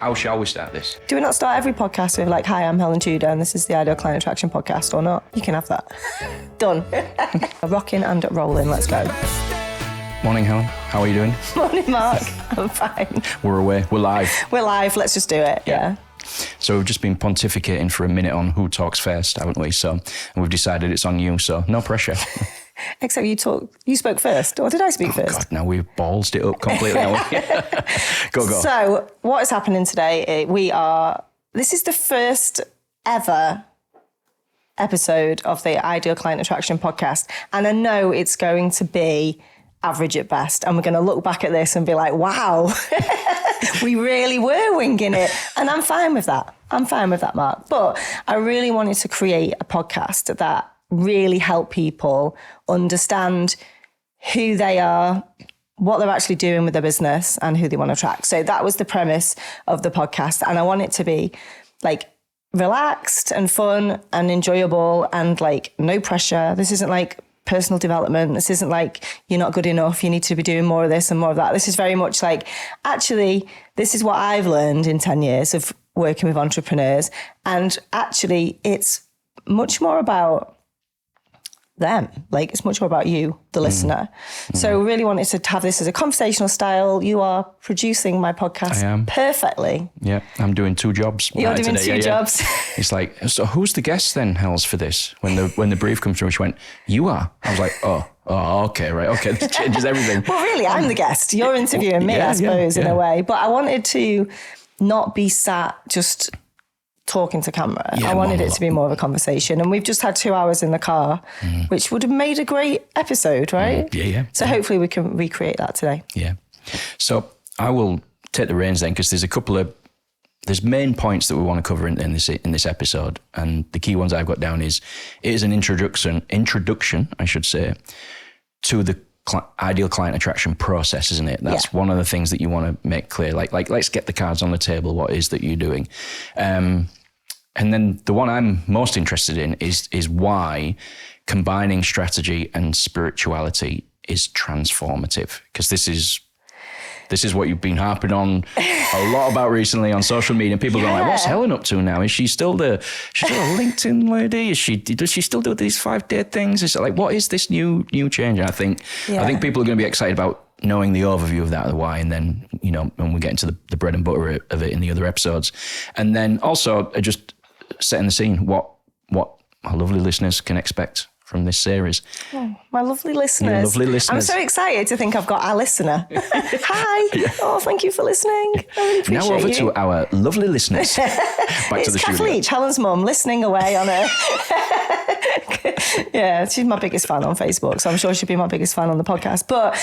How shall we start this? Do we not start every podcast with like, hi, I'm Helen Tudor and this is the Ideal Client Attraction Podcast, or not? You can have that. Done. Rocking and rolling, let's go. Morning, Helen. How are you doing? Morning, Mark. I'm fine. We're away. We're live. We're live. Let's just do it. Yeah. So we've just been pontificating for a minute on who talks first, haven't we? So, and we've decided it's on you, so no pressure. Except you spoke first, or did I speak first? God, now we've ballsed it up completely, haven't we? Go. So what is happening today, this is the first ever episode of the Ideal Client Attraction Podcast. And I know it's going to be average at best. And we're going to look back at this and be like, wow, we really were winging it. And I'm fine with that. Mark. But I really wanted to create a podcast that really help people understand who they are, what they're actually doing with their business, and who they want to attract. So that was the premise of the podcast. And I want it to be like relaxed and fun and enjoyable and like no pressure. This isn't like personal development. This isn't like you're not good enough, you need to be doing more of this and more of that. This is very much like, actually, this is what I've learned in 10 years of working with entrepreneurs. And actually, it's much more about them. Like, it's much more about you, the listener. So really wanted to have this as a conversational style. You are producing my podcast perfectly. Yeah, I'm doing two jobs. You're doing today. two jobs. It's like, so who's the guest then, Hels, for this? When the brief comes through, she went, you are. I was like, oh, okay, right. Okay, this changes everything. Well, really, I'm the guest. You're interviewing me, I suppose, in a way. But I wanted to not be sat just talking to camera. I wanted it to be more of a conversation. And we've just had 2 hours in the car, which would have made a great episode, right? So hopefully we can recreate that today. Yeah. So I will take the reins then, because there's main points that we want to cover in this episode. And the key ones I've got down it is an introduction, I should say, to the ideal client attraction process, isn't it? That's one of the things that you want to make clear. Like let's get the cards on the table. What is that you're doing? And then the one I'm most interested in is why combining strategy and spirituality is transformative. Because this is what you've been harping on a lot about recently on social media. And people are like, what's Helen up to now? Is she still a LinkedIn lady? Does she still do these 5-day things? Is it like, what is this new change? And I think people are going to be excited about knowing the overview of that, the why, and then, when we get into the bread and butter of it in the other episodes. And then also just setting the scene, what our lovely listeners can expect from this series. Oh, my lovely listeners. I'm so excited to think I've got our listener. Hi. Oh, thank you for listening. I really appreciate Now over you. to our lovely listeners. Back to the Kath studio. Leach, Helen's mum, listening away on her. Yeah, she's my biggest fan on Facebook, so I'm sure she'll be my biggest fan on the podcast. But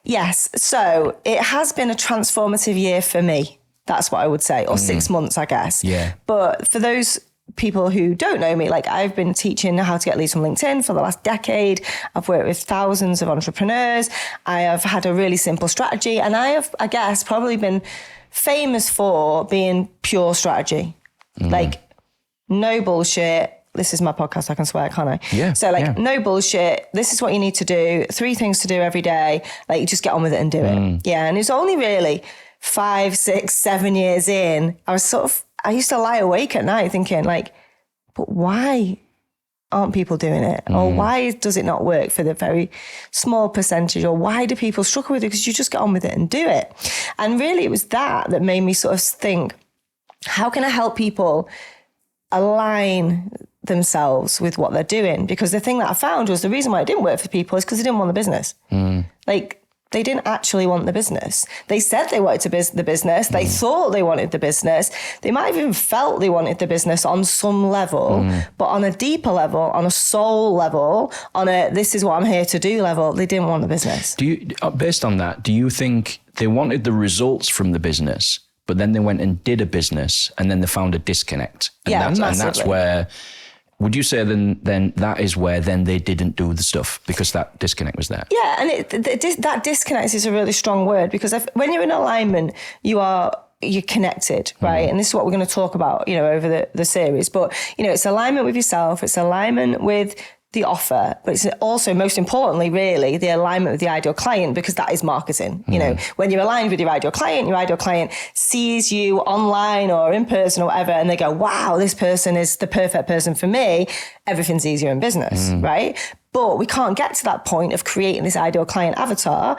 yes, so it has been a transformative year for me. That's what I would say, or 6 months, I guess. Yeah. But for those people who don't know me, like I've been teaching how to get leads from LinkedIn for the last decade. I've worked with thousands of entrepreneurs. I have had a really simple strategy, and I have, I guess, probably been famous for being pure strategy. Like, no bullshit. This is my podcast, I can swear, can't I? Yeah. So no bullshit. This is what you need to do. 3 things to do every day. Like, just get on with it and do it. Yeah. And it's only really 5, 6, 7 years in, I used to lie awake at night thinking like, but why aren't people doing it? Or why does it not work for the very small percentage? Or why do people struggle with it? Because you just get on with it and do it. And really it was that made me sort of think, how can I help people align themselves with what they're doing? Because the thing that I found was the reason why it didn't work for people is because they didn't want the business. Like, they didn't actually want the business. They said they wanted the business. They thought they wanted the business. They might have even felt they wanted the business on some level, but on a deeper level, on a soul level, on a this is what I'm here to do level, they didn't want the business. Based on that, do you think they wanted the results from the business, but then they went and did a business and then they found a disconnect? And that's where... Would you say then that is where then they didn't do the stuff because that disconnect was there? Yeah, and that disconnect is a really strong word, because when you're in alignment, you're connected, right? And this is what we're going to talk about, over the series. But, it's alignment with yourself. It's alignment with the offer, but it's also most importantly, really, the alignment with the ideal client, because that is marketing. You know, when you're aligned with your ideal client sees you online or in person or whatever, and they go, wow, this person is the perfect person for me. Everything's easier in business, right? But we can't get to that point of creating this ideal client avatar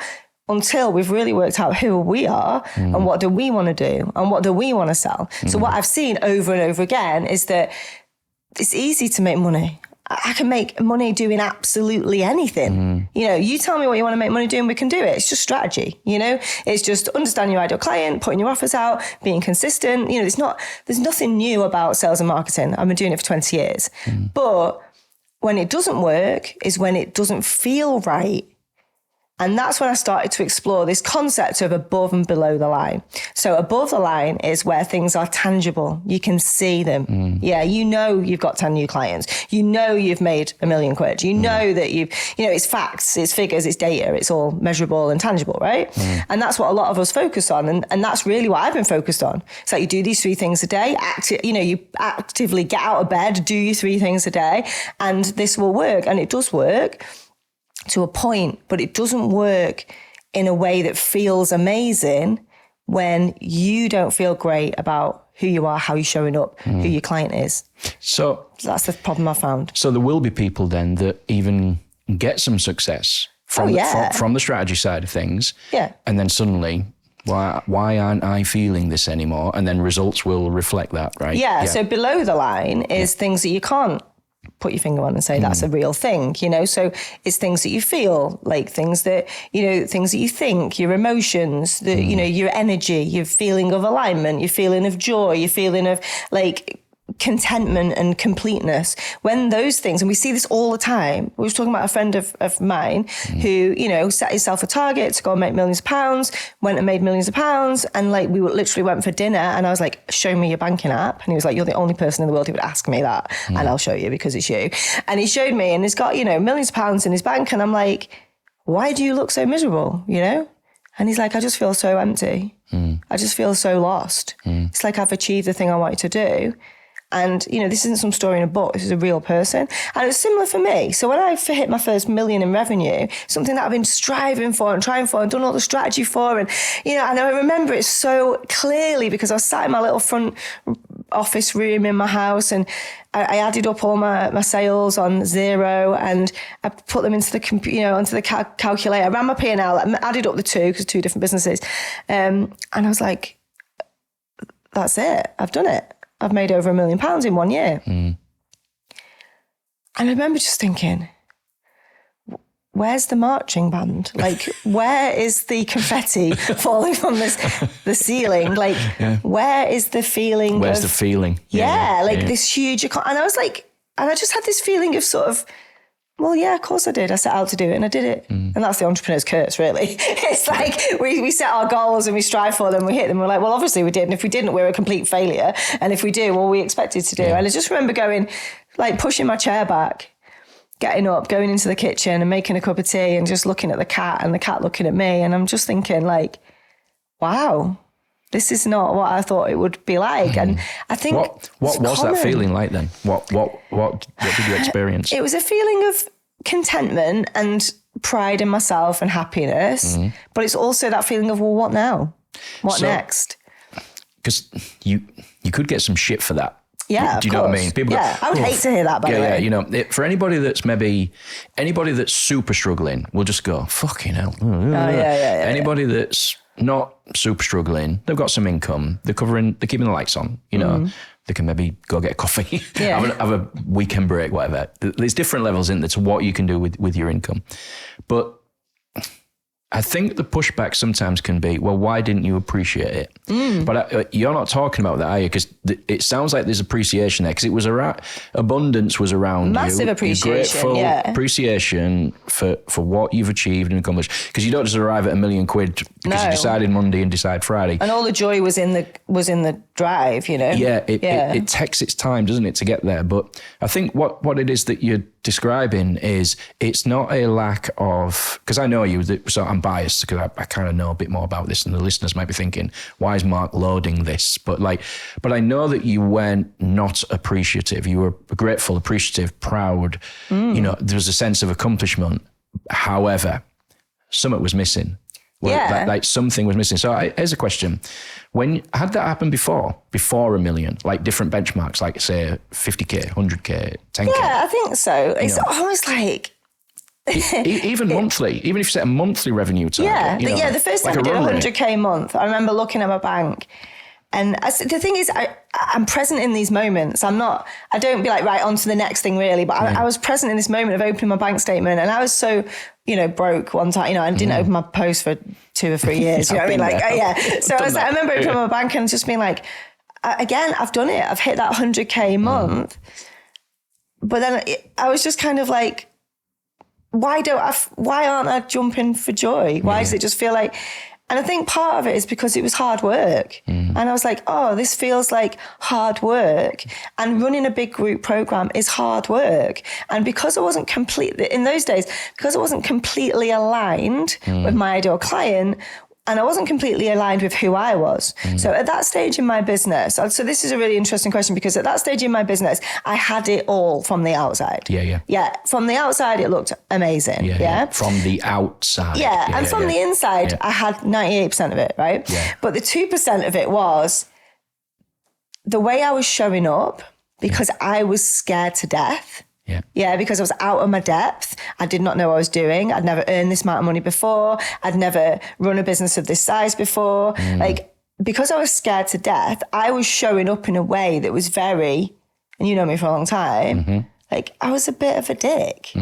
until we've really worked out who we are and what do we want to do and what do we want to sell. So what I've seen over and over again is that it's easy to make money. I can make money doing absolutely anything. You know, you tell me what you want to make money doing, we can do it. It's just strategy, you know? It's just understanding your ideal client, putting your offers out, being consistent. You know, there's nothing new about sales and marketing. I've been doing it for 20 years. But when it doesn't work is when it doesn't feel right. And that's when I started to explore this concept of above and below the line. So above the line is where things are tangible. You can see them. Yeah, you know you've got 10 new clients. You know you've made £1 million. You know that it's facts, it's figures, it's data, it's all measurable and tangible, right? And that's what a lot of us focus on. And that's really what I've been focused on. It's like you do these 3 things a day. You actively get out of bed, do your 3 things a day, and this will work. And it does work to a point, but it doesn't work in a way that feels amazing when you don't feel great about who you are, how you're showing up, who your client is. So that's the problem I found. So there will be people then that even get some success from the strategy side of things. Yeah. And then suddenly, why aren't I feeling this anymore? And then results will reflect that, right? Yeah. So below the line is things that you can't put your finger on and say that's a real thing, you know? So it's things that you feel, like things that you think, your emotions, your energy, your feeling of alignment, your feeling of joy, your feeling of like contentment and completeness. When those things, and we see this all the time, we were talking about a friend of mine who, set himself a target to go and make millions of pounds, went and made millions of pounds. And like, we literally went for dinner and I was like, show me your banking app. And he was like, you're the only person in the world who would ask me that. And I'll show you because it's you. And he showed me and he's got, millions of pounds in his bank. And I'm like, why do you look so miserable? And he's like, I just feel so empty. I just feel so lost. It's like I've achieved the thing I wanted to do. And, this isn't some story in a book. This is a real person. And it's similar for me. So when I hit my first $1 million in revenue, something that I've been striving for and trying for and done all the strategy for. And, and I remember it so clearly because I was sat in my little front office room in my house and I added up all my sales on Xero and I put them into the computer, onto the calculator. I ran my P&L, added up the 2 because 2 different businesses. And I was like, that's it. I've done it. I've made over £1 million in 1 year. And I remember just thinking, where's the marching band? Like, where is the confetti falling from the ceiling? Like, where is the feeling? Where's the feeling? This huge, and I was like, and I just had this feeling of sort of, well, yeah, of course I did. I set out to do it and I did it. And that's the entrepreneur's curse, really. It's like we set our goals and we strive for them, we hit them. We're like, well, obviously we did. And if we didn't, we're a complete failure. And if we do, well, we expected to do. And I just remember going, like pushing my chair back, getting up, going into the kitchen and making a cup of tea and just looking at the cat and the cat looking at me. And I'm just thinking like, wow, this is not what I thought it would be like. And I think what was that feeling like then? What did you experience? It was a feeling of contentment and pride in myself and happiness. But it's also that feeling of, well, what now? What next? Because you could get some shit for that. Yeah, do you know what I mean? People I would hate to hear that, by the way. Yeah, for anybody that's super struggling, we'll just go, fucking hell. Anybody that's not super struggling, they've got some income, they're keeping the lights on, they can maybe go get a coffee, have a weekend break, whatever. There's different levels in there to what you can do with your income. But I think the pushback sometimes can be, well, why didn't you appreciate it? But you're not talking about that, are you? Because it sounds like there's appreciation there, because it was around, abundance was around massive you. Appreciation, grateful appreciation for what you've achieved and accomplished. Because you don't just arrive at £1 million because you decided Monday and decide Friday. And all the joy was in the drive, Yeah, it takes its time, doesn't it, to get there? But I think what it is that you're describing is it's not a lack of, because I know you, so I'm biased because I kind of know a bit more about this, and the listeners might be thinking, why is Mark loading this? But I know that you weren't not appreciative. You were grateful, appreciative, proud. You know, there was a sense of accomplishment. However, something was missing. Like something was missing. So here's a question. When had that happened before $1 million, like different benchmarks, like say 50K, 100K, 10K? Yeah, I think so. It's almost like... even monthly, even if you set a monthly revenue target. The first time I did 100K a month, I remember looking at my bank. And the thing is, I'm present in these moments. I don't be like, right, on to the next thing really. But I was present in this moment of opening my bank statement. And I was so, broke one time, I didn't open my post for 2 or 3 years. You know what I mean? So I remember opening my bank and just being like, again, I've done it. I've hit that 100K a month. But then I was just kind of like, why aren't I jumping for joy? Why does it just feel like... And I think part of it is because it was hard work. And I was like, oh, this feels like hard work. And running a big group program is hard work. And because I wasn't in those days, because I wasn't completely aligned with my ideal client, and I wasn't completely aligned with who I was. So at that stage in my business, so this is a really interesting question, because at that stage in my business, I had it all from the outside. Yeah. From the outside, it looked amazing. Yeah. From the outside. And from the inside, I had 98% of it, right? Yeah. But the 2% of it was the way I was showing up, because I was scared to death. Yeah, because I was out of my depth. I did not know what I was doing. I'd never earned this amount of money before. I'd never run a business of this size before. Because I was scared to death, I was showing up in a way that was very, and you know me for a long time, like I was a bit of a dick.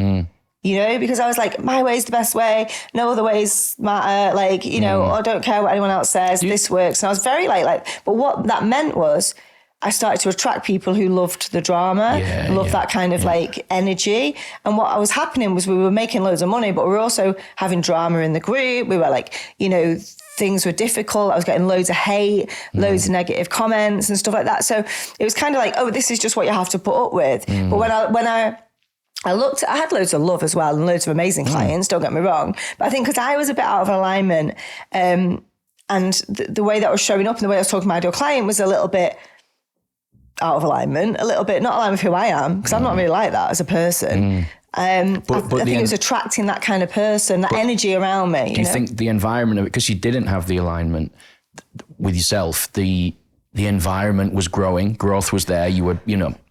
Because I was like, my way's the best way. No other ways matter. I don't care what anyone else says. This works. And I was very like, but what that meant was, I started to attract people who loved the drama, loved that kind of like energy. And what was happening was we were making loads of money, but we were also having drama in the group. We were like, things were difficult. I was getting loads of hate, loads of negative comments and stuff like that. So it was kind of like, oh, this is just what you have to put up with. But when I looked, I had loads of love as well and loads of amazing clients, don't get me wrong. But I think because I was a bit out of alignment and the way that I was showing up and the way I was talking to my ideal client was a little bit out of alignment, a little bit not aligned with who I am, because I'm not really like that as a person. I think it was attracting that kind of person, that energy around me. Do you think the environment of it, because you didn't have the alignment with yourself, the environment was growing, growth was there, you were,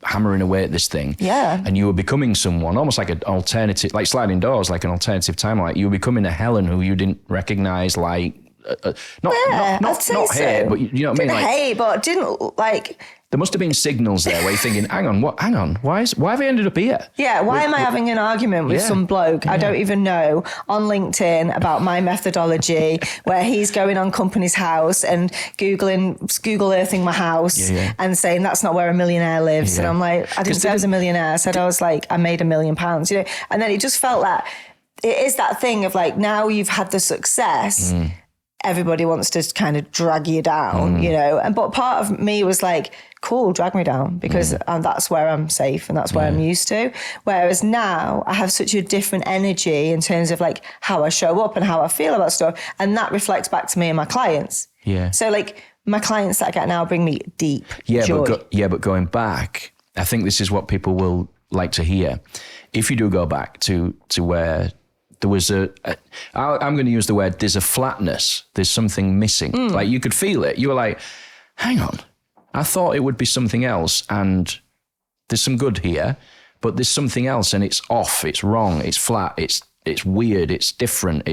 hammering away at this thing. Yeah. And you were becoming someone, almost like an alternative, like sliding doors, like an alternative timeline. You were becoming a Helen who you didn't recognize, like, not hate, but you know what I mean? Didn't hate, but didn't like... There must have been signals there where you're thinking, hang on, why have I ended up here? Yeah, why am I having an argument with some bloke I don't even know on LinkedIn about my methodology, where he's going on company's house and Google earthing my house and saying that's not where a millionaire lives. And I'm like, I didn't say I was a millionaire. I said I was like, I made £1 million, And then it just felt that it is that thing of like, now you've had the success, everybody wants to kind of drag you down, but part of me was like, cool, drag me down, because that's where I'm safe and that's where I'm used to. Whereas now I have such a different energy in terms of like how I show up and how I feel about stuff. And that reflects back to me and my clients. Yeah. So like my clients that I get now bring me deep joy. But going back, I think this is what people will like to hear. If you do go back to where there was I'm going to use the word, there's a flatness, there's something missing. Like you could feel it. You were like, hang on, I thought it would be something else, and there's some good here, but there's something else, and it's off, it's wrong, it's flat, it's weird, it's different.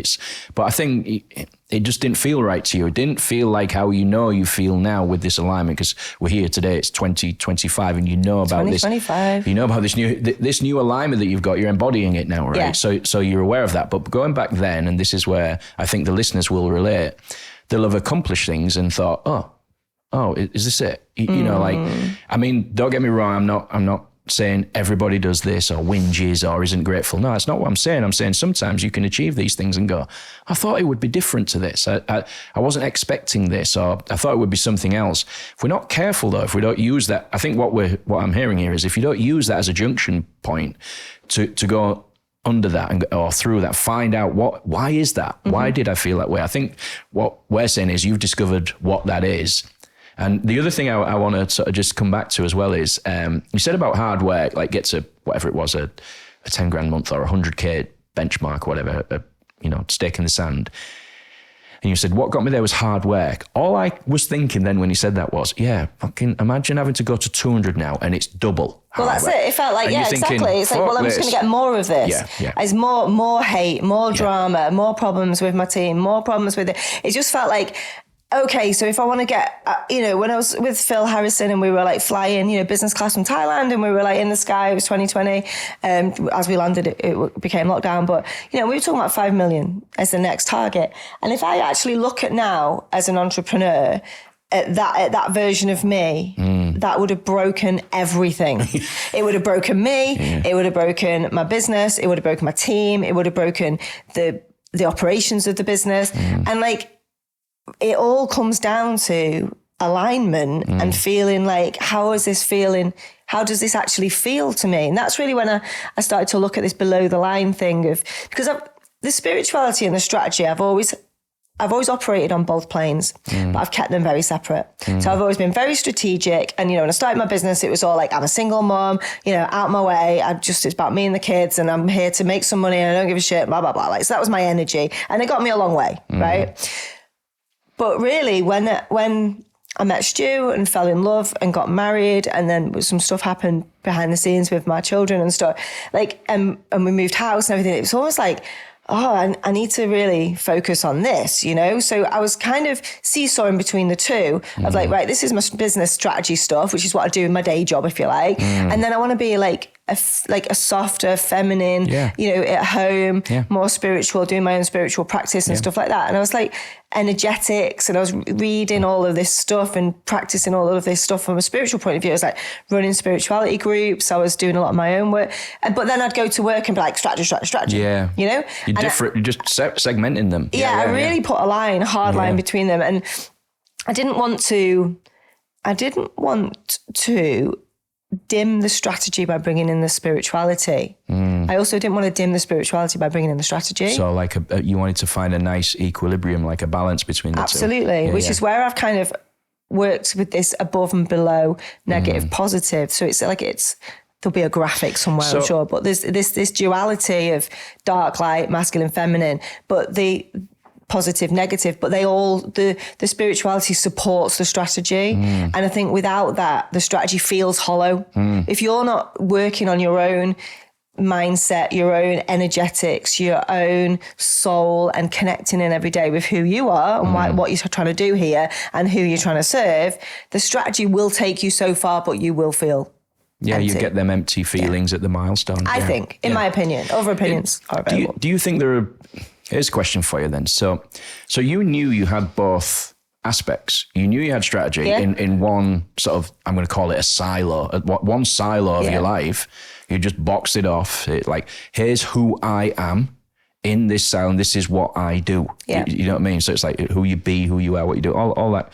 But I think it just didn't feel right to you. It didn't feel like how you feel now with this alignment, because we're here today, it's 2025, and you know about this. 2025. You know about this new alignment that you've got. You're embodying it now, right? Yeah. So you're aware of that. But going back then, and this is where I think the listeners will relate, they'll have accomplished things and thought, oh, is this it? You know, like, I mean, don't get me wrong, I'm not saying everybody does this or whinges or isn't grateful. No, that's not what I'm saying. I'm saying sometimes you can achieve these things and go, I thought it would be different to this. I wasn't expecting this, or I thought it would be something else. If we're not careful though, if we don't use that, I think what I'm hearing here is if you don't use that as a junction point to go under that or through that, find out why is that? Mm-hmm. Why did I feel that way? I think what we're saying is you've discovered what that is. And the other thing I want to sort of just come back to as well is you said about hard work, like get to whatever it was, a 10 grand month or 100K benchmark, whatever, stake in the sand. And you said, what got me there was hard work. All I was thinking then when you said that was, fucking imagine having to go to 200 now and it's double. Well, that's it. It felt like, exactly. It's like, well, I'm just going to get more of this. Yeah. It's more hate, more drama, more problems with my team, more problems with it. It just felt like, okay, so if I want to get, when I was with Phil Harrison and we were like flying, business class from Thailand and we were like in the sky, it was 2020. As we landed, it became lockdown. But, we were talking about 5 million as the next target. And if I actually look at now as an entrepreneur, at that version of me, that would have broken everything. It would have broken me. Yeah. It would have broken my business. It would have broken my team. It would have broken the operations of the business. And it all comes down to alignment and feeling like, how is this feeling? How does this actually feel to me? And that's really when I started to look at this below the line thing because the spirituality and the strategy, I've always operated on both planes, but I've kept them very separate. So I've always been very strategic. And, when I started my business, it was all like, I'm a single mom, out my way. It's about me and the kids and I'm here to make some money and I don't give a shit, blah, blah, blah. So that was my energy and it got me a long way, right? But really, when I met Stu and fell in love and got married, and then some stuff happened behind the scenes with my children and stuff, and we moved house and everything, it was almost like, I need to really focus on this, So I was kind of seesawing between the two of like, right, this is my business strategy stuff, which is what I do in my day job, if you like. And then I want to be like a softer, feminine, at home, more spiritual, doing my own spiritual practice and stuff like that. And I was like energetics, and I was reading all of this stuff and practicing all of this stuff from a spiritual point of view. I was like running spirituality groups. I was doing a lot of my own work, but then I'd go to work and be like strategy. Yeah, you're different. You're just segmenting them. I really put a hard line between them, and I didn't want to dim the strategy by bringing in the spirituality. I also didn't want to dim the spirituality by bringing in the strategy. So like you wanted to find a nice equilibrium, like a balance between the two. Absolutely, which is where I've kind of worked with this above and below, negative, positive. So it's like there'll be a graphic somewhere, I'm sure, but there's this duality of dark, light, masculine, feminine, but the positive, negative, but they all, the spirituality supports the strategy. And I think without that, the strategy feels hollow. If you're not working on your own mindset, your own energetics, your own soul, and connecting in every day with who you are and what you're trying to do here and who you're trying to serve, the strategy will take you so far, but you will feel empty. You get them empty feelings at the milestone. I think, in my opinion. Other opinions are available. Do you think there are... Here's a question for you then. So you knew you had both aspects. You knew you had strategy in one sort of, I'm going to call it a silo, one silo of your life. You just boxed it off. Like, here's who I am in this silo, and this is what I do. Yeah. You know what I mean? So it's like who you be, who you are, what you do, all that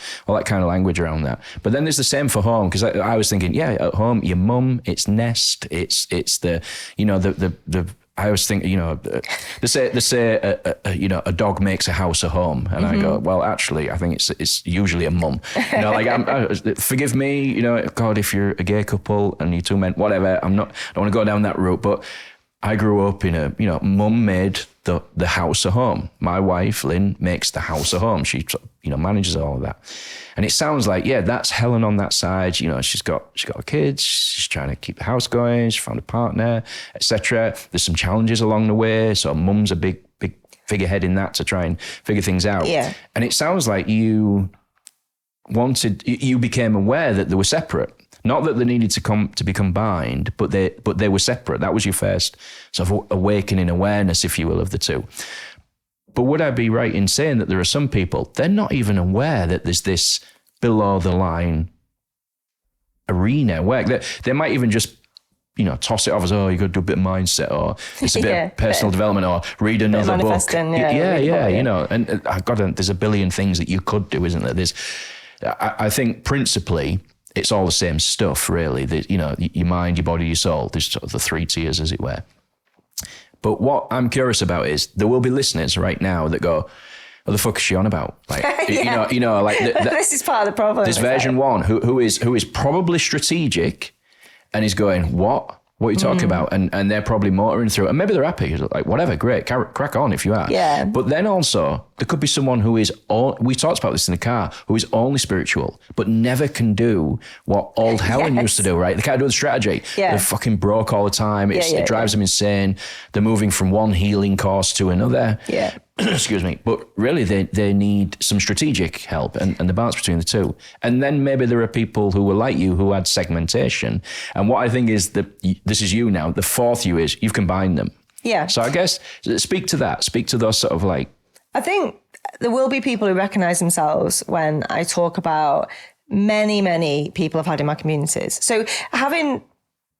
kind of language around that. But then there's the same for home, because I was thinking, at home, your mum, it's nest, it's the, the I always think, they say a dog makes a house a home, and I go, well, actually, I think it's usually a mum. Forgive me, God, if you're a gay couple and you two men, whatever. I don't want to go down that route, but I grew up in mum made the house a home. My wife, Lynn, makes the house a home. She, manages all of that. And it sounds like, that's Helen on that side. She's got kids. She's trying to keep the house going. She found a partner, etc. There's some challenges along the way. So mum's a big figurehead in that to try and figure things out. Yeah. And it sounds like you became aware that they were separate. Not that they needed to be combined, but they were separate. That was your first sort of awakening awareness, if you will, of the two. But would I be right in saying that there are some people, they're not even aware that there's this below the line arena where they might even just toss it off as, you got to do a bit of mindset, or it's a bit of personal development, or read another book. And there's a billion things that you could do, isn't there? I think principally it's all the same stuff, really. Your mind, your body, your soul. There's sort of the three tiers, as it were. But what I'm curious about is there will be listeners right now that go, what the fuck is she on about? Like, this is part of the problem. This version one, who is probably strategic, and is going, what? What are you talking about? And they're probably motoring through it. And maybe they're happy. Like, whatever, great, crack on if you are. Yeah. But then also, there could be someone who is, we talked about this in the car, who is only spiritual, but never can do what old Helen used to do, right? They can't do the strategy. Yeah. They're fucking broke all the time. It drives them insane. They're moving from one healing course to another. Yeah. Excuse me. But really, they need some strategic help and the balance between the two. And then maybe there are people who were like you, who had segmentation. And what I think is this is you now. The fourth you is you've combined them. Yeah. So I guess speak to that. Speak to those sort of like. I think there will be people who recognize themselves when I talk about many people I've had in my communities. So having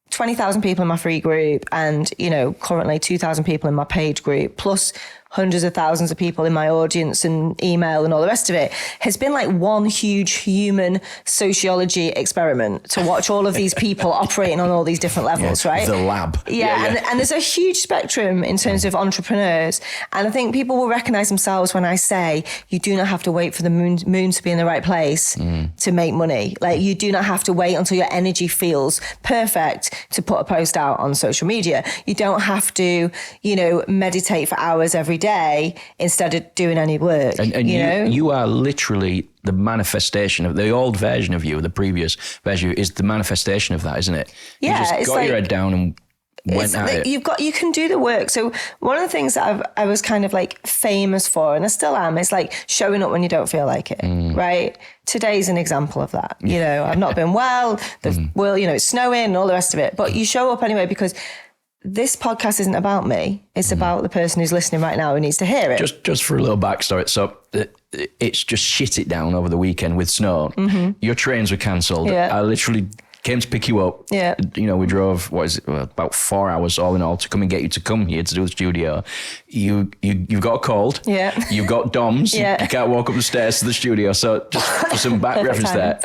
20,000 people in my free group and, currently 2,000 people in my paid group, plus hundreds of thousands of people in my audience and email and all the rest of it, has been like one huge human sociology experiment to watch all of these people operating on all these different levels, right? The lab. And there's a huge spectrum in terms of entrepreneurs. And I think people will recognize themselves when I say, you do not have to wait for the moon to be in the right place to make money. Like, you do not have to wait until your energy feels perfect to put a post out on social media. You don't have to, meditate for hours every day instead of doing any work. And you are literally the manifestation of the old version of you. The previous version is the manifestation of that, isn't it? Yeah, you just got your head down and went at it. You can do the work. So one of the things that I was kind of like famous for, and I still am, is like showing up when you don't feel like it, right? Today's an example of that. I've not been well, it's snowing and all the rest of it, but you show up anyway, because this podcast isn't about me. It's about the person who's listening right now who needs to hear it. Just for a little backstory. So it's just shit it down over the weekend with snow. Your trains were cancelled. Yeah. I literally came to pick you up. Yeah. We drove, about 4 hours all in all to come and get you to come here to do the studio. You've got a cold. Yeah. You've got DOMS. Yeah. You can't walk up the stairs to the studio. So just for some back reference there.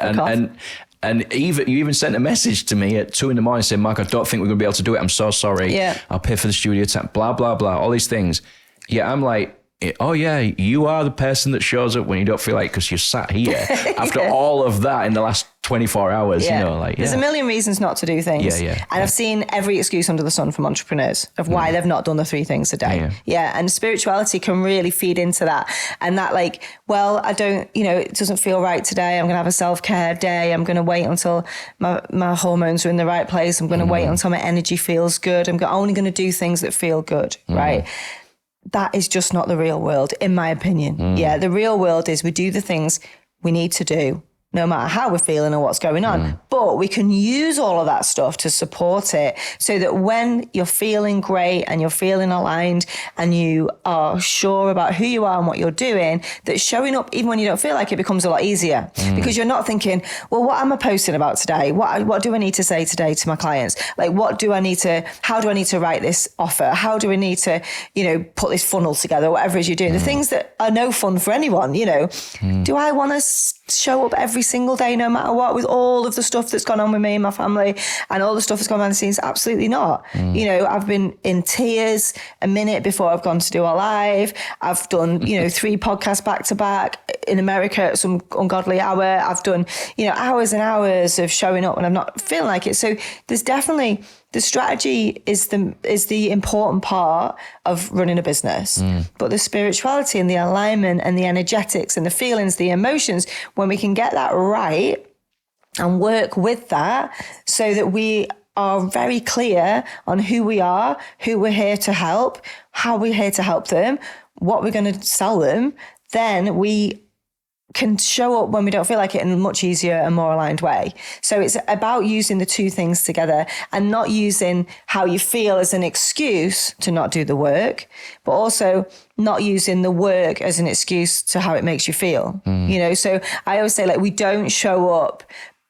And you even sent a message to me at 2 a.m. saying, Mark, I don't think we're going to be able to do it. I'm so sorry. Yeah. I'll pay for the studio time, blah, blah, blah, all these things. Yeah, I'm like, oh yeah, you are the person that shows up when you don't feel like, because you're sat here after all of that in the last 24 hours, There's a million reasons not to do things. And I've seen every excuse under the sun from entrepreneurs of why they've not done the 3 things a day. And spirituality can really feed into that. And that I don't, it doesn't feel right today. I'm going to have a self-care day. I'm going to wait until my hormones are in the right place. I'm going to wait until my energy feels good. I'm only going to do things that feel good, right? That is just not the real world, in my opinion. The real world is we do the things we need to do, no matter how we're feeling or what's going on. But we can use all of that stuff to support it, so that when you're feeling great and you're feeling aligned and you are sure about who you are and what you're doing, that showing up even when you don't feel like it becomes a lot easier, because you're not thinking, well, what am I posting about today? What do I need to say today to my clients? Like, how do I need to write this offer? How do I need to, put this funnel together, whatever it is you're doing, the things that are no fun for anyone, do I want to show up every single day, no matter what, with all of the stuff that's gone on with me and my family and all the stuff that's gone behind the scenes? Absolutely not. I've been in tears a minute before I've gone to do a live. I've done, 3 podcasts back to back in America at some ungodly hour. I've done, hours and hours of showing up when I'm not feeling like it. So there's definitely, the strategy is the important part of running a business, but the spirituality and the alignment and the energetics and the feelings, the emotions, when we can get that right and work with that, so that we are very clear on who we are, who we're here to help, how we're here to help them, what we're going to sell them, then we can show up when we don't feel like it in a much easier and more aligned way. So it's about using the 2 things together and not using how you feel as an excuse to not do the work, but also not using the work as an excuse to how it makes you feel. So I always say, we don't show up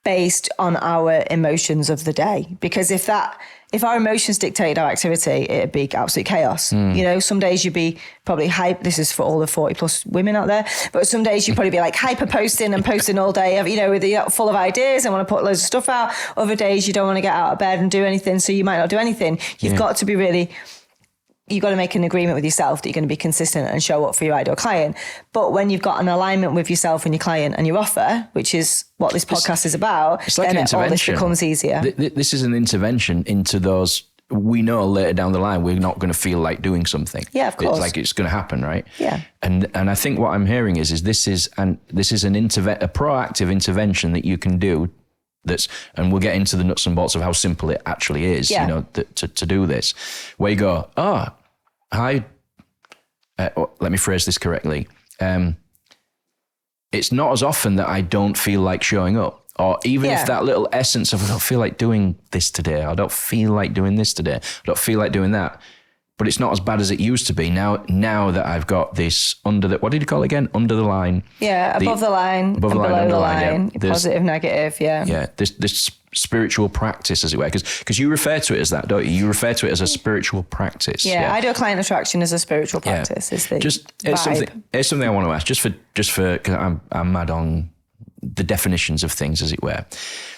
based on our emotions of the day, because if that if our emotions dictated our activity, it'd be absolute chaos. You know, some days you'd be probably this is for all the 40 plus women out there, but some days you'd probably be like hyper posting and posting all day, you know, with full of ideas and want to put loads of stuff out. Other days you don't want to get out of bed and do anything, so you might not do anything. You've got to be really, you've got to make an agreement with yourself that you're going to be consistent and show up for your ideal client. But when you've got an alignment with yourself and your client and your offer, which is what this podcast is about, it's like then an intervention. all this becomes easier. This is an intervention into those. We know later down the line we're not going to feel like doing something. Yeah, of course. It's like it's going to happen, right? Yeah. And I think what I'm hearing is this is a proactive intervention that you can do. And we'll get into the nuts and bolts of how simple it actually is, you know, to do this. Where you go, let me phrase this correctly. It's not as often that I don't feel like showing up. Or even if that little essence of, I don't feel like doing this today. I don't feel like doing this today. I don't feel like doing that. But it's not as bad as it used to be now that I've got this what did you call it again? Under the line. Yeah, above the line, above and the line, below the line. line, positive, negative, Yeah, this spiritual practice, as it were, because you refer to it as that, don't you? You refer to it as a spiritual practice. Yeah, ideal client attraction is a spiritual practice. Is the Here's something I want to ask, just for because I'm mad on the definitions of things, as it were.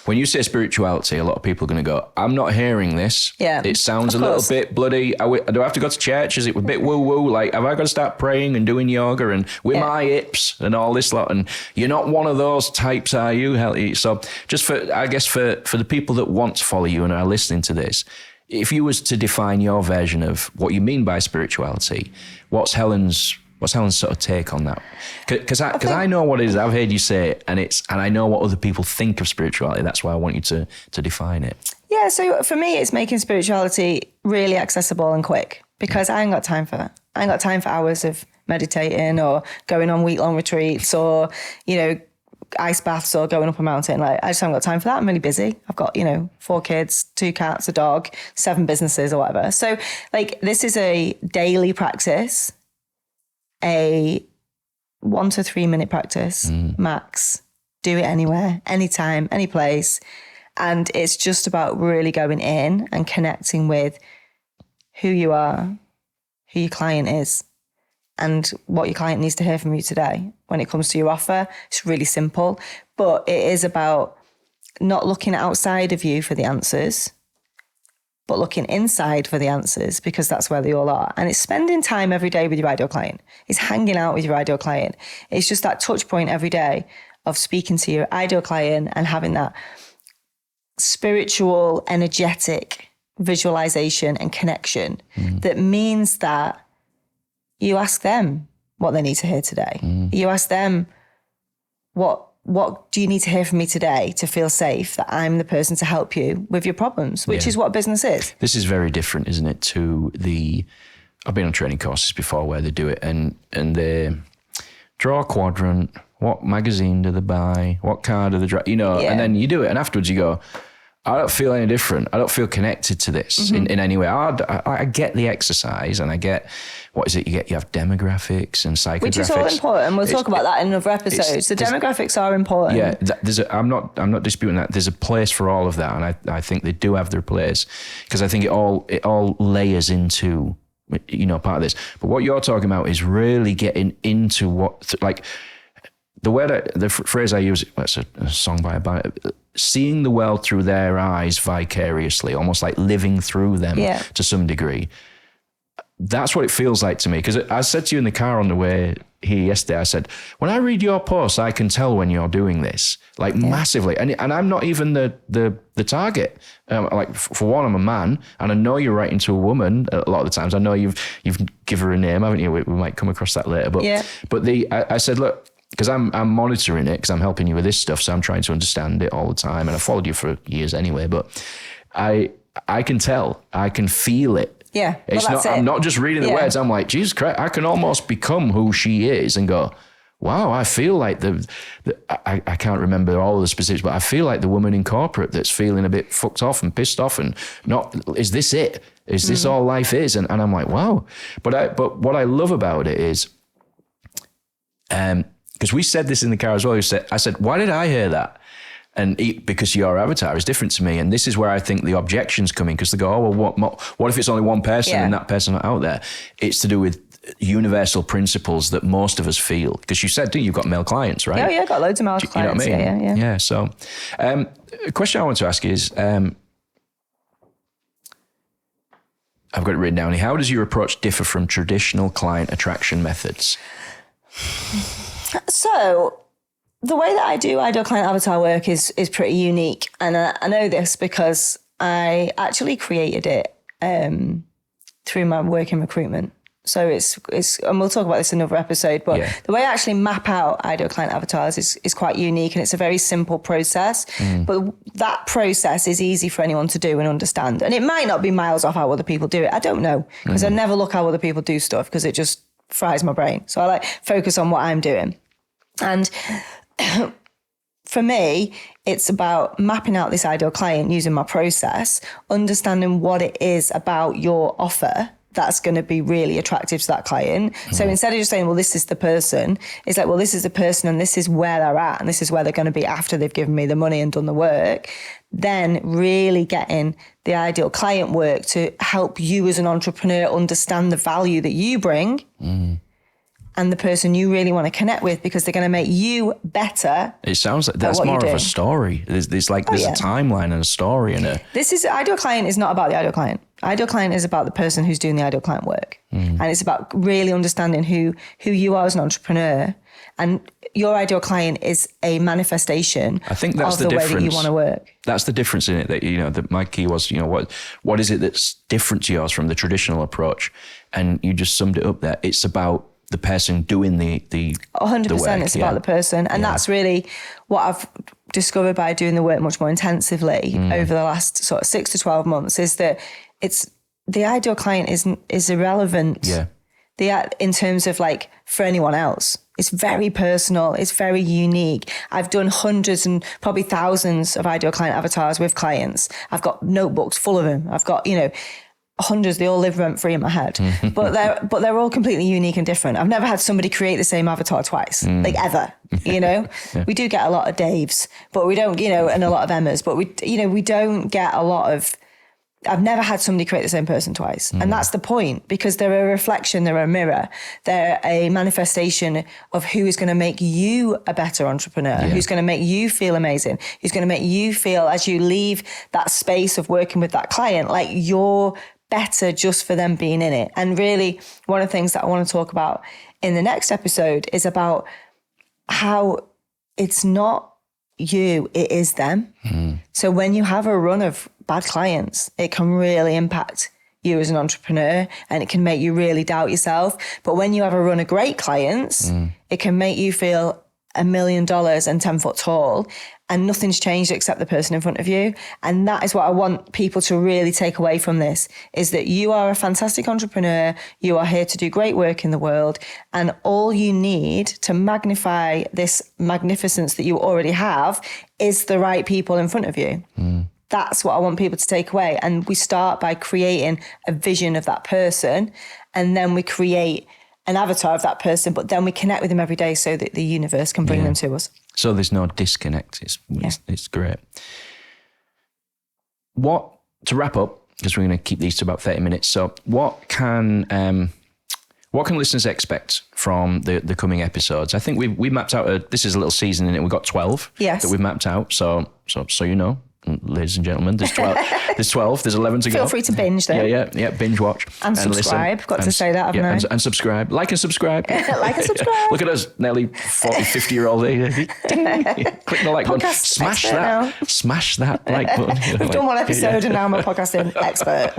When you say spirituality, a lot of people are going to go, I'm not hearing this. Yeah, it sounds a little bit bloody. Do I have to go to church? Is it a bit woo-woo? Like, have I got to start praying and doing yoga and with my hips and all this lot? And you're not one of those types, are you, Helen? So just for the people that want to follow you and are listening to this, if you was to define your version of what you mean by spirituality, what's Helen's sort of take on that? Because I know what it is. I've heard you say it, and I know what other people think of spirituality. That's why I want you to define it. Yeah, so for me, it's making spirituality really accessible and quick, because I ain't got time for that. I ain't got time for hours of meditating or going on week-long retreats or, you know, ice baths or going up a mountain. Like, I just haven't got time for that. I'm really busy. I've got, 4 kids, 2 cats, a dog, 7 businesses or whatever. So, like, this is a daily practice, a 1 to 3 minute practice max. Do it anywhere, anytime, any place. And it's just about really going in and connecting with who you are, who your client is, and what your client needs to hear from you today. When it comes to your offer, it's really simple, but it is about not looking outside of you for the answers, but looking inside for the answers, because that's where they all are. And it's spending time every day with your ideal client. It's hanging out with your ideal client. It's just that touch point every day of speaking to your ideal client and having that spiritual, energetic visualization and connection that means that you ask them what they need to hear today. You ask them, what do you need to hear from me today to feel safe that I'm the person to help you with your problems, which is what business is. This is very different, isn't it, to I've been on training courses before where they do it and they draw a quadrant, what magazine do they buy, what car do they drive, and then you do it and afterwards you go, I don't feel any different. I don't feel connected to this in any way. I get the exercise and I get, what is it? You have demographics and psychographics. Which is all important. We'll talk about that in another episode. The demographics are important. Yeah, I'm not disputing that. There's a place for all of that. And I think they do have their place, because I think it all layers into, part of this. But what you're talking about is really getting into the phrase I use, it's a song by a band, seeing the world through their eyes vicariously, almost like living through them to some degree. That's what it feels like to me. Because I said to you in the car on the way here yesterday, I said, when I read your posts, I can tell when you're doing this, massively. And I'm not even the target. For one, I'm a man, and I know you're writing to a woman a lot of the times. I know you've given her a name, haven't you? We might come across that later. But I said, look, because I'm monitoring it, because I'm helping you with this stuff, so I'm trying to understand it all the time, and I followed you for years anyway. But I can tell, I can feel it. Yeah, I'm not just reading the words. I'm like, Jesus Christ, I can almost become who she is and go, wow, I feel like I can't remember all the specifics, but I feel like the woman in corporate that's feeling a bit fucked off and pissed off and is this it? Is this all life is? And I'm like, wow. But what I love about it is, because we said this in the car as well. I said, why did I hear that? And because your avatar is different to me. And this is where I think the objections come in, because they go, oh, well, what if it's only one person and that person not out there? It's to do with universal principles that most of us feel. Because you said, you've got male clients, right? Yeah, got loads of male clients. You know what I mean? Yeah. So a question I want to ask is, I've got it written down here. How does your approach differ from traditional client attraction methods? So the way that I do ideal client avatar work is pretty unique. And I know this because I actually created it through my work in recruitment. So it's and we'll talk about this in another episode, but the way I actually map out ideal client avatars is quite unique, and it's a very simple process. But that process is easy for anyone to do and understand. And it might not be miles off how other people do it. I don't know, because I never look how other people do stuff, because it just fries my brain. So I like focus on what I'm doing. And for me, it's about mapping out this ideal client using my process, understanding what it is about your offer that's going to be really attractive to that client. So instead of just saying, well, this is the person, it's like, well, this is the person and this is where they're at and this is where they're going to be after they've given me the money and done the work. Then really getting the ideal client work to help you as an entrepreneur understand the value that you bring and the person you really want to connect with, because they're going to make you better. It sounds like that's more of a story. There's a timeline and a story and a... This is, ideal client is not about the ideal client. Ideal client is about the person who's doing the ideal client work. And it's about really understanding who you are as an entrepreneur. And your ideal client is a manifestation I think that's of the way difference. that you want to work. That's the difference in it, that my key was, what is it that's different to yours from the traditional approach? And you just summed it up there. It's about the person doing the 100%. work. It's about the person. And that's really what I've discovered by doing the work much more intensively over the last sort of 6 to 12 months, is that it's the ideal client is irrelevant. In terms of like for anyone else. It's very personal. It's very unique. I've done hundreds and probably thousands of ideal client avatars with clients. I've got notebooks full of them. I've got, hundreds. They all live rent free in my head, but they're all completely unique and different. I've never had somebody create the same avatar twice, like ever. We do get a lot of Daves, but we don't, and a lot of Emmas, but we don't get a lot of. I've never had somebody create the same person twice. And that's the point, because they're a reflection, they're a mirror, they're a manifestation of who is going to make you a better entrepreneur, who's going to make you feel amazing, who's going to make you feel, as you leave that space of working with that client, like you're better just for them being in it. And really, one of the things that I want to talk about in the next episode is about how it's not you, it is them. So when you have a run of bad clients, it can really impact you as an entrepreneur and it can make you really doubt yourself. But when you have a run of great clients, it can make you feel $1 million and 10 foot tall and nothing's changed except the person in front of you. And that is what I want people to really take away from this, is that you are a fantastic entrepreneur. You are here to do great work in the world. And all you need to magnify this magnificence that you already have is the right people in front of you. That's what I want people to take away. And we start by creating a vision of that person, and then we create an avatar of that person, but then we connect with them every day so that the universe can bring them to us. So there's no disconnect. It's great. To wrap up, because we're going to keep these to about 30 minutes. So what can listeners expect from the coming episodes? I think we mapped out this is a little season in it. We've got 12 that we've mapped out. So ladies and gentlemen, there's 12. There's 12. There's 11 to go. Feel free to binge though. Yeah. Binge watch and subscribe. Listen. Got to say that, haven't I? And subscribe. Like and subscribe. Like and subscribe. Look at us, nearly 40, 50-year-old. Click the like button. Smash that. Now. Smash that like button. We've done one episode and now I'm a podcasting expert.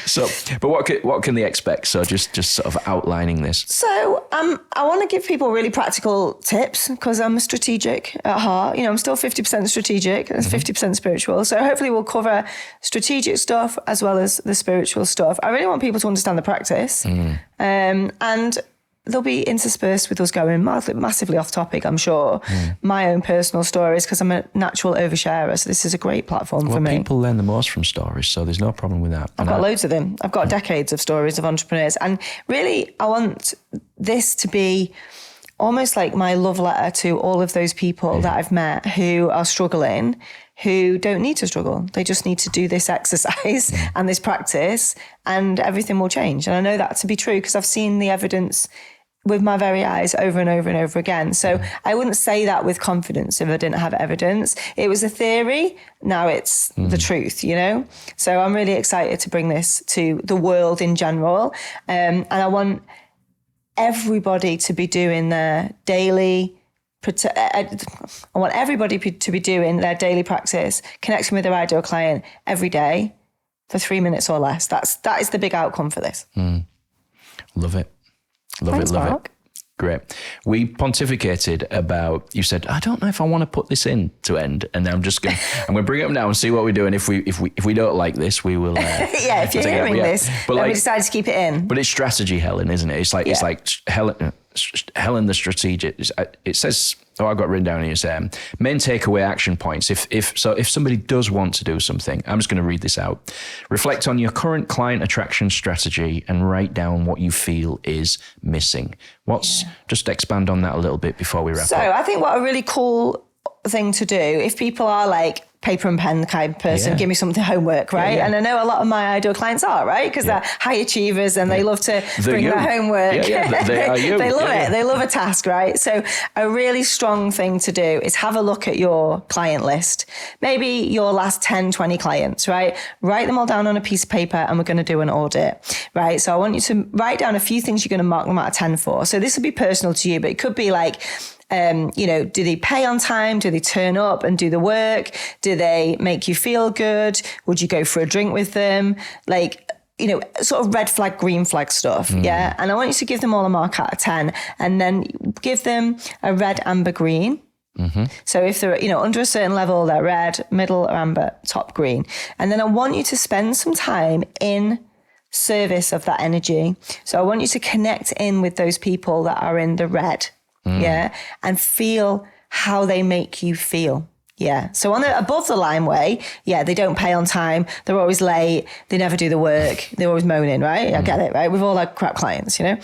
So, but what can they expect? So just sort of outlining this. So I want to give people really practical tips, because I'm strategic at heart. I'm still 50% strategic and 50% spiritual. So hopefully we'll cover strategic stuff as well as the spiritual stuff. I really want people to understand the practice. And they'll be interspersed with us going massively off topic, I'm sure. My own personal stories, because I'm a natural oversharer. So this is a great platform for me. People learn the most from stories, so there's no problem with that. I've got loads of them. I've got decades of stories of entrepreneurs. And really, I want this to be almost like my love letter to all of those people that I've met who are struggling, who don't need to struggle. They just need to do this exercise and this practice, and everything will change. And I know that to be true because I've seen the evidence with my very eyes over and over and over again. So I wouldn't say that with confidence if I didn't have evidence. It was a theory. Now it's the truth, you know? So I'm really excited to bring this to the world in general. And I want everybody to be doing their daily I want everybody to be doing their daily practice, connecting with their ideal client every day for 3 minutes or less. That is the big outcome for this. Love it. Love Thanks, it. Love Mark. it. Great. We pontificated about, you said, I don't know if I want to put this in to end. And I'm going to bring it up now and see what we do. And if we don't like this, we will. Yeah, if you're hearing this, but then we decided to keep it in. But it's strategy, Helen, isn't it? It's like Helen the strategic. It says, I've got written down here, main takeaway action points. If somebody does want to do something, I'm just going to read this out. Reflect on your current client attraction strategy and write down what you feel is missing. Just expand on that a little bit before we wrap up. So I think what a really cool thing to do, if people are like paper and pen kind of person, give me something homework, right? And I know a lot of my ideal clients are, right? Because they're high achievers and they love to bring their homework. They are you. They love it. They love a task, right? So a really strong thing to do is have a look at your client list. Maybe your last 10, 20 clients, right? Write them all down on a piece of paper and we're going to do an audit, right? So I want you to write down a few things you're going to mark them out of 10 for. So this will be personal to you, but it could be like, do they pay on time? Do they turn up and do the work? Do they make you feel good? Would you go for a drink with them? Like, sort of red flag, green flag stuff. Yeah. And I want you to give them all a mark out of 10 and then give them a red, amber, green. So if they're, under a certain level, they're red, middle, amber, top green. And then I want you to spend some time in service of that energy. So I want you to connect in with those people that are in the red. And feel how they make you feel. So on the above the line way, they don't pay on time. They're always late. They never do the work. They're always moaning, right? I get it, right? We've all had crap clients, but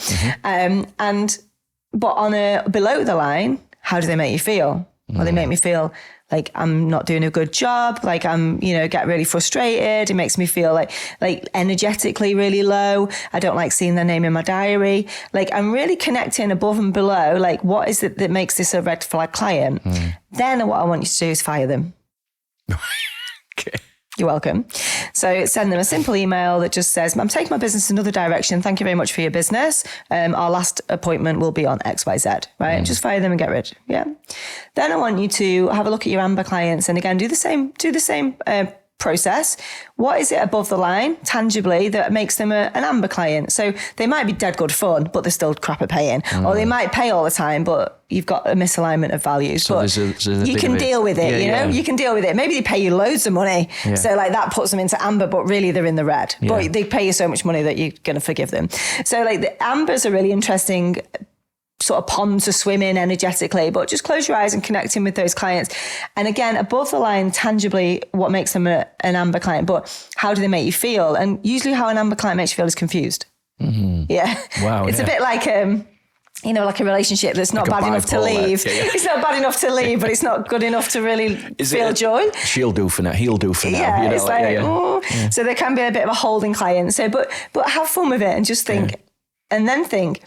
on a below the line, how do they make you feel? Well, they make me feel like I'm not doing a good job. Like I'm, get really frustrated. It makes me feel like energetically really low. I don't like seeing their name in my diary. Like I'm really connecting above and below. Like what is it that makes this a red flag client? Then what I want you to do is fire them. Okay. You're welcome. So send them a simple email that just says, I'm taking my business another direction. Thank you very much for your business. Our last appointment will be on XYZ, right? And just fire them and get rid. Yeah. Then I want you to have a look at your amber clients and again, do the same process. What is it above the line tangibly that makes them an amber client? So they might be dead good fun, but they're still crap at paying. Or they might pay all the time, but you've got a misalignment of values. So but you can deal with it, you can deal with it. Maybe they pay you loads of money. So like that puts them into amber, but really they're in the red. But they pay you so much money that you're going to forgive them. So like the ambers are really interesting sort of pond to swim in energetically, but just close your eyes and connect in with those clients. And again, above the line, tangibly, what makes them an amber client, but how do they make you feel? And usually how an amber client makes you feel is confused. Yeah. Wow. It's a bit like, like a relationship that's not bad enough to leave. It's not bad enough to leave, but it's not good enough to really feel joy. She'll do for now. He'll do for now. Yeah, it's like, So there can be a bit of a holding client. So, but have fun with it and just think, and then think,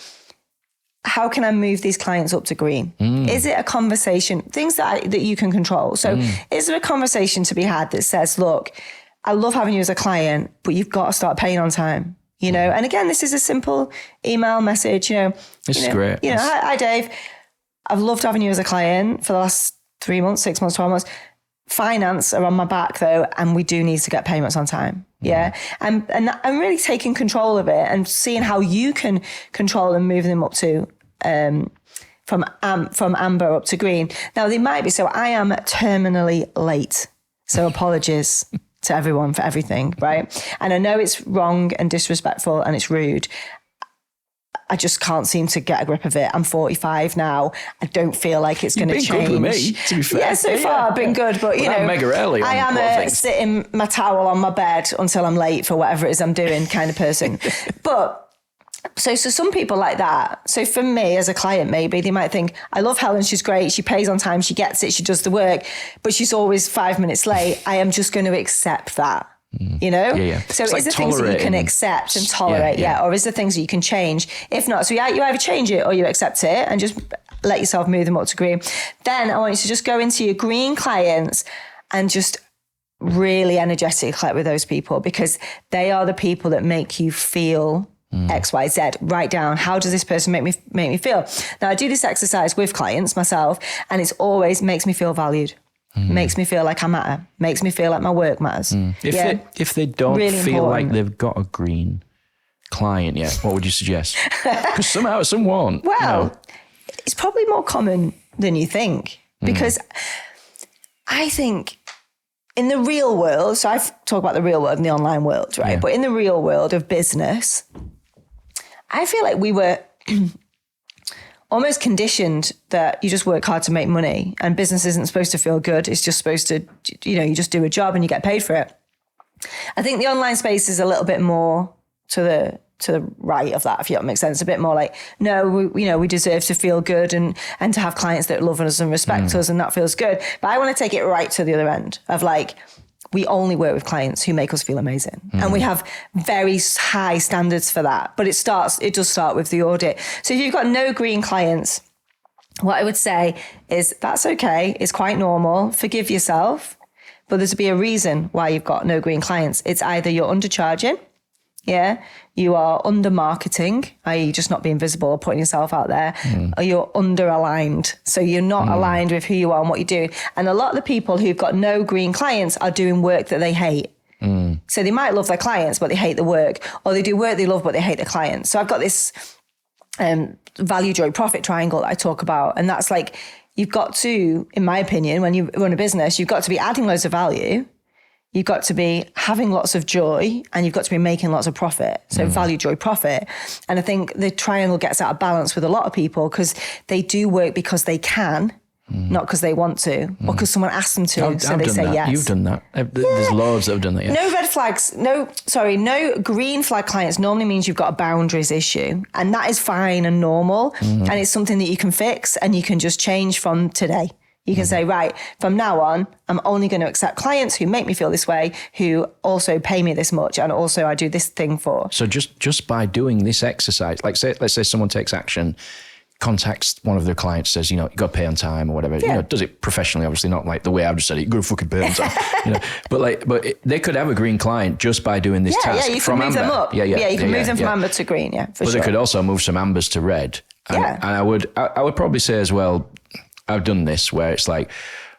how can I move these clients up to green? Is it a conversation, things that you can control? So is there a conversation to be had that says, look, I love having you as a client, but you've got to start paying on time, And again, this is a simple email message, This is great. Hi, Dave. I've loved having you as a client for the last 3 months, 6 months, 12 months. Finance are on my back though, and we do need to get payments on time. Yeah. And I'm really taking control of it and seeing how you can control and move them up to, from amber up to green. Now they might be, so I am terminally late. So apologies to everyone for everything. Right. And I know it's wrong and disrespectful and it's rude. I just can't seem to get a grip of it. I'm 45 now. I don't feel like it's going to change. You've been good with me, to be fair. Yeah, so far I've been good, but I'm mega early. I am sitting my towel on my bed until I'm late for whatever it is I'm doing kind of person. But So some people like that. So for me as a client, maybe they might think, I love Helen. She's great. She pays on time. She gets it. She does the work, but she's always 5 minutes late. I am just going to accept that, you know? So is there things that you can accept and tolerate? Or is there things that you can change? If not, so you either change it or you accept it and just let yourself move them up to green. Then I want you to just go into your green clients and just really energetically connect with those people, because they are the people that make you feel X, Y, Z. Write down, how does this person make me feel? Now I do this exercise with clients myself, and it's always makes me feel valued. Makes me feel like I matter. Makes me feel like my work matters. If they don't Really feel important. like they've got a green client yet, what would you suggest? Because somehow some won't. Well, it's probably more common than you think, because I think in the real world, so I've talked about the real world and the online world, right? But in the real world of business, I feel like we were almost conditioned that you just work hard to make money, and business isn't supposed to feel good. It's just supposed to, you just do a job and you get paid for it. I think the online space is a little bit more to the right of that, if that makes sense. A bit more like, no, we deserve to feel good and to have clients that love us and respect us, and that feels good. But I want to take it right to the other end of like, we only work with clients who make us feel amazing. And we have very high standards for that. But it does start with the audit. So if you've got no green clients, what I would say is that's okay. It's quite normal. Forgive yourself. But there's be a reason why you've got no green clients. It's either you're undercharging, you are under marketing, i.e. just not being visible or putting yourself out there, or you're under aligned. So you're not aligned with who you are and what you do. And a lot of the people who've got no green clients are doing work that they hate. So they might love their clients, but they hate the work, or they do work they love, but they hate their clients. So I've got this value, joy, profit triangle that I talk about. And that's like, you've got to, in my opinion, when you run a business, you've got to be adding loads of value. You've got to be having lots of joy, and you've got to be making lots of profit. So value, joy, profit. And I think the triangle gets out of balance with a lot of people, because they do work because they can, not because they want to, or because someone asked them to. I've they done say that. yes. You've done that. There's loads that have done that. Yeah. No red flags, no green flag clients normally means you've got a boundaries issue, and that is fine and normal. And it's something that you can fix and you can just change from today. You can say, right, from now on, I'm only going to accept clients who make me feel this way, who also pay me this much, and also I do this thing for. So just by doing this exercise, like let's say someone takes action, contacts one of their clients, says, you got to pay on time or whatever, does it professionally, obviously, not like the way I've just said it, you got to fucking pay on time, but they could have a green client just by doing this task. Yeah, you from can move amber. them up. You can move them from amber to green, for but sure. they could also move some ambers to red. And I would probably say as well, I've done this where it's like,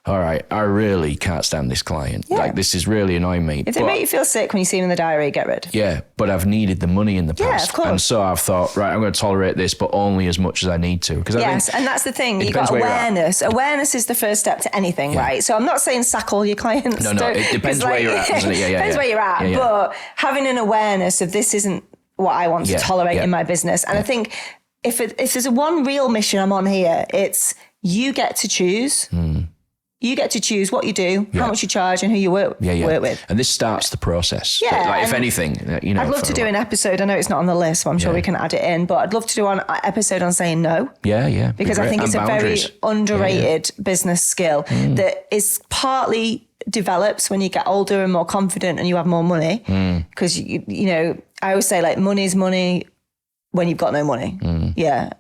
all right, I really can't stand this client. Like, this is really annoying me. If they make you feel sick when you see them in the diary, get rid. Yeah, but I've needed the money in the past. Yeah, of course. And so I've thought, right, I'm going to tolerate this, but only as much as I need to. Yes, and that's the thing. You've got awareness. Awareness is the first step to anything, right? So I'm not saying sack all your clients. No, it depends where you're at, doesn't it? Depends where you're at. But having an awareness of this isn't what I want to tolerate in my business. And I think if there's one real mission I'm on here, it's you get to choose. You get to choose what you do, how much you charge, and who you work with. And this starts the process. Yeah. Like, if anything, I'd love to do an episode. I know it's not on the list, but I'm sure we can add it in. But I'd love to do an episode on saying no. Yeah. Because I think it's a very underrated business skill that is partly develops when you get older and more confident and you have more money. Because, I always say, like, money is money when you've got no money.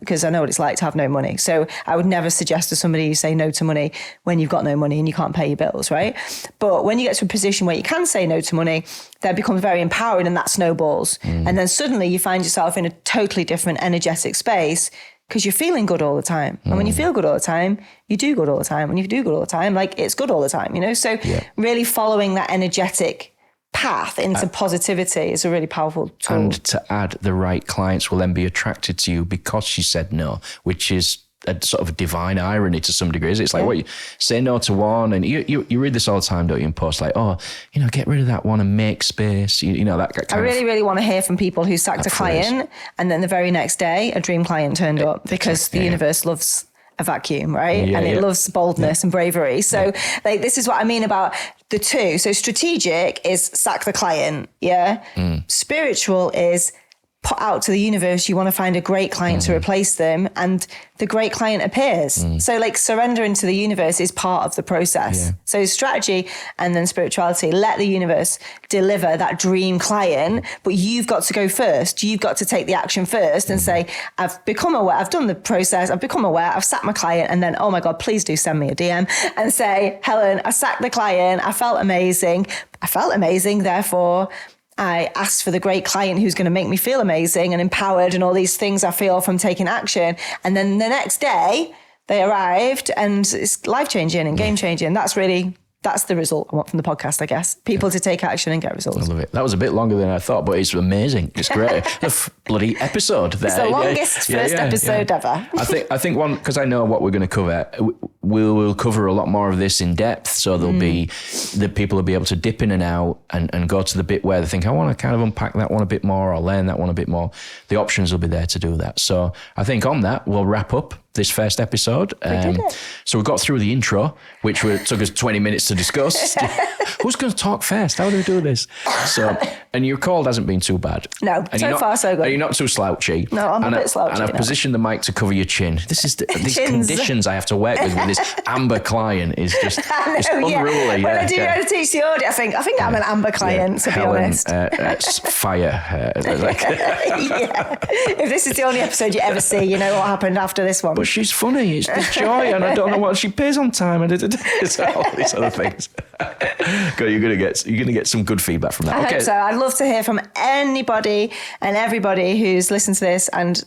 Because I know what it's like to have no money. So I would never suggest to somebody you say no to money when you've got no money and you can't pay your bills, right? But when you get to a position where you can say no to money, that becomes very empowering, and that snowballs. And then suddenly you find yourself in a totally different energetic space because you're feeling good all the time. And when you feel good all the time, you do good all the time. When you do good all the time, like, it's good all the time, So really following that energetic path into positivity is a really powerful tool. And to add, the right clients will then be attracted to you because she said no, which is a sort of divine irony to some degree. It's like, what, you say no to one, and you read this all the time, don't you, in posts like, get rid of that one and make space, that kind of... I really want to hear from people who sacked a client and then the very next day a dream client turned up, because the universe loves a vacuum, right? And it loves boldness and bravery. So this is what I mean about the two. So strategic is sack the client. Spiritual is put out to the universe, you want to find a great client to replace them, and the great client appears. So like surrendering to the universe is part of the process. Yeah. So strategy and then spirituality, let the universe deliver that dream client, but you've got to go first. You've got to take the action first and say, I've become aware, I've done the process, I've become aware, I've sacked my client, and then, oh my God, please do send me a DM and say, Helen, I sacked the client, I felt amazing, therefore I asked for the great client who's going to make me feel amazing and empowered and all these things I feel from taking action. And then the next day they arrived and it's life-changing and game-changing. That's the result I want from the podcast, I guess. People to take action and get results. I love it. That was a bit longer than I thought, but it's amazing. It's great. The bloody episode there. It's the longest first episode ever. I think one, because I know what we're going to cover, we'll cover a lot more of this in depth. So there'll be, the people will be able to dip in and out and go to the bit where they think, I want to kind of unpack that one a bit more or learn that one a bit more. The options will be there to do that. So I think on that, we'll wrap up this first episode. So we got through the intro, which took us 20 minutes to discuss. Who's going to talk first? How do we do this? So, and your cold hasn't been too bad. No, and so far so good. And you're not too slouchy. No, I'm a bit slouchy. And I've positioned the mic to cover your chin. This is these conditions I have to work with this amber client is just unruly. When I do to teach the audit, I think I'm an amber client, to be honest. Fire. If this is the only episode you ever see, you know what happened after this one. But she's funny. It's the joy, and I don't know what she pays on time, and it's all these other things. God, you're gonna get some good feedback from that. I hope so. I'd love to hear from anybody and everybody who's listened to this and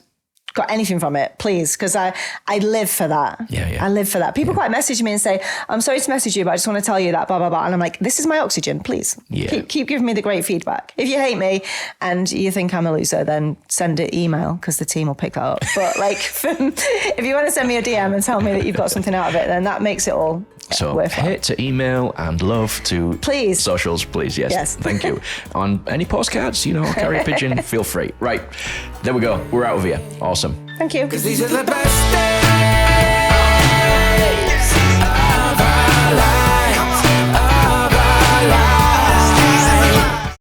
got anything from it, please, because I live for that. Yeah. I live for that. People quite message me and say, I'm sorry to message you, but I just want to tell you that, blah, blah, blah. And I'm like, this is my oxygen, please. Yeah. Keep giving me the great feedback. If you hate me and you think I'm a loser, then send an email because the team will pick that up. But like, if you want to send me a DM and tell me that you've got something out of it, then that makes it all worthwhile. Hate to email and love to please socials, please. Yes. Thank you. On any postcards, carrier pigeon, feel free. Right. There we go. We're out of here. Awesome. Thank you. 'Cause these are the best days.